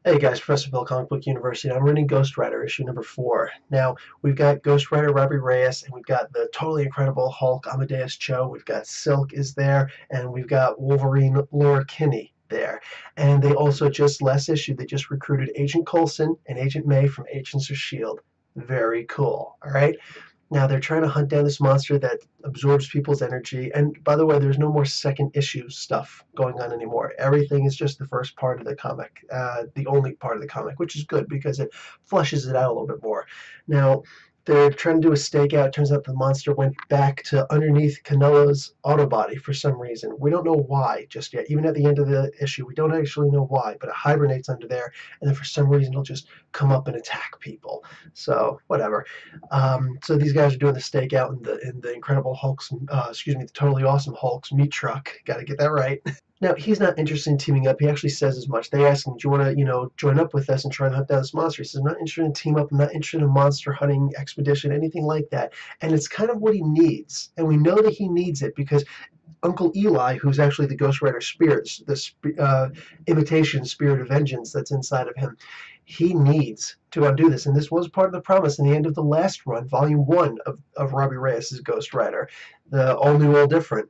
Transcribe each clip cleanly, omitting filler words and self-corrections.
Hey guys, Professor Bill, Comic Book University. I'm reading Ghost Rider, issue number 4. Now, we've got Ghost Rider Robbie Reyes, and we've got the totally incredible Hulk Amadeus Cho. We've got Silk is there, and we've got Wolverine Laura Kinney there. And they also just, last issue, they just recruited Agent Coulson and Agent May from Agents of S.H.I.E.L.D. Very cool, all right? Now they're trying to hunt down this monster that absorbs people's energy. And by the way, there's no more second issue stuff going on anymore. Everything is just the first part of the comic, the only part of the comic, which is good because it flushes it out a little bit more. Now, they're trying to do a stakeout. It turns out the monster went back to underneath Canelo's auto body for some reason. We don't know why just yet. Even at the end of the issue, we don't actually know why, but it hibernates under there, and then for some reason it'll just come up and attack people. So whatever. So these guys are doing the stakeout in the Incredible Hulk's, the Totally Awesome Hulk's meat truck. Got to get that right. Now, he's not interested in teaming up. He actually says as much. They ask him, do you want to, join up with us and try and hunt down this monster? He says, I'm not interested in team up. I'm not interested in a monster hunting expedition, anything like that. And it's kind of what he needs. And we know that he needs it because Uncle Eli, who's actually the Ghost Rider spirit, the imitation spirit of vengeance that's inside of him, he needs to undo this. And this was part of the promise in the end of the last run, Volume 1 of Robbie Reyes' Ghost Rider, the All New, All Different.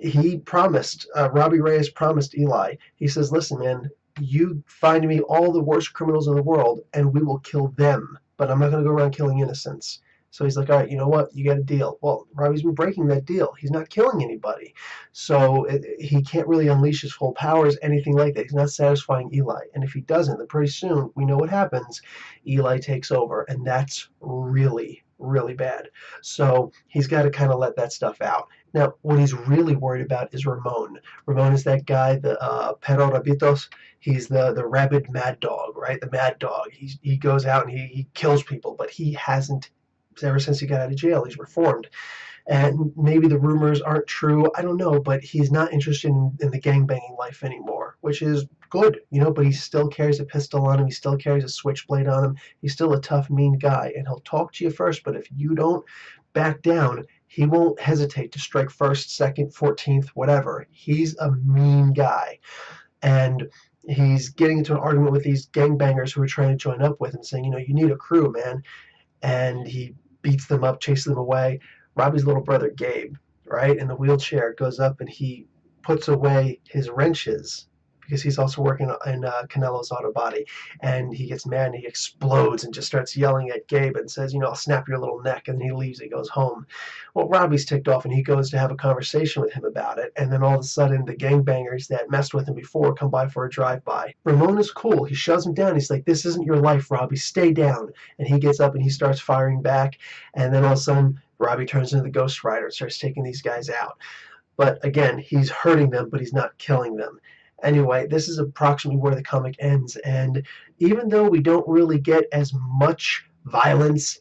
He promised, Robbie Reyes promised Eli, he says, listen, man, you find me all the worst criminals in the world and we will kill them, but I'm not going to go around killing innocents. So he's like, all right, you know what? You got a deal. Well, Robbie's been breaking that deal. He's not killing anybody. So he can't really unleash his full powers, anything like that. He's not satisfying Eli. And if he doesn't, then pretty soon, we know what happens. Eli takes over, and that's really, really bad. So he's got to kind of let that stuff out. Now, what he's really worried about is Ramon. Ramon is that guy, the Perro Rabitos. He's the rabid mad dog, right? The mad dog. He goes out and he kills people, but he hasn't, ever since he got out of jail, he's reformed. And maybe the rumors aren't true, I don't know, but he's not interested in the gangbanging life anymore, which is good, but he still carries a pistol on him, he still carries a switchblade on him, he's still a tough, mean guy, and he'll talk to you first, but if you don't back down, he won't hesitate to strike first, second, 14th, whatever. He's a mean guy. And he's getting into an argument with these gangbangers who are trying to join up with him, saying, you need a crew, man. And he beats them up, chases them away. Robbie's little brother, Gabe, right, in the wheelchair, goes up and he puts away his wrenches because he's also working in Canelo's auto body. And he gets mad and he explodes and just starts yelling at Gabe and says, I'll snap your little neck. And he leaves, he goes home. Well, Robbie's ticked off and he goes to have a conversation with him about it. And then all of a sudden, the gangbangers that messed with him before come by for a drive-by. Ramon is cool. He shoves him down. He's like, this isn't your life, Robbie. Stay down. And he gets up and he starts firing back. And then all of a sudden, Robbie turns into the Ghost Rider and starts taking these guys out. But again, he's hurting them, but he's not killing them. Anyway, this is approximately where the comic ends, and even though we don't really get as much violence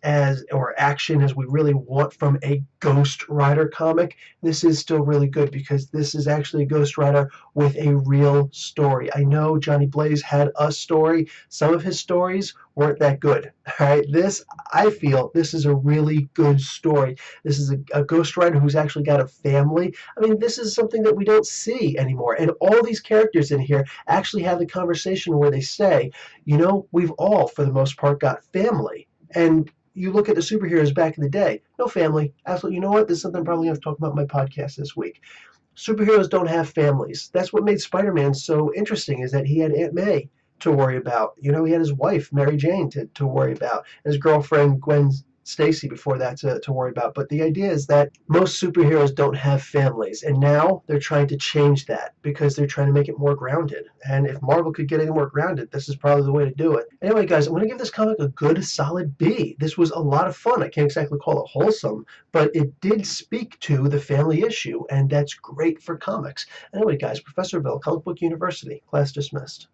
or action as we really want from a Ghost Rider comic, this is still really good because this is actually a Ghost Rider with a real story. I know Johnny Blaze had a story. Some of his stories weren't that good. All right, I feel this is a really good story. This is a Ghost Rider who's actually got a family. I mean, this is something that we don't see anymore. And all these characters in here actually have the conversation where they say, we've all, for the most part, got family. And you look at the superheroes back in the day, no family. Absolutely. You know what? This is something I'm probably going to talk about in my podcast this week. Superheroes don't have families. That's what made Spider-Man so interesting, is that he had Aunt May to worry about. He had his wife, Mary Jane, to worry about, and his girlfriend, Gwen Stacy, before that to worry about. But the idea is that most superheroes don't have families, and now they're trying to change that because they're trying to make it more grounded. And if Marvel could get any more grounded, this is probably the way to do it. Anyway, guys, I'm going to give this comic a good, solid B. This was a lot of fun. I can't exactly call it wholesome, but it did speak to the family issue, and that's great for comics. Anyway, guys, Professor Bill, Comic Book University, class dismissed.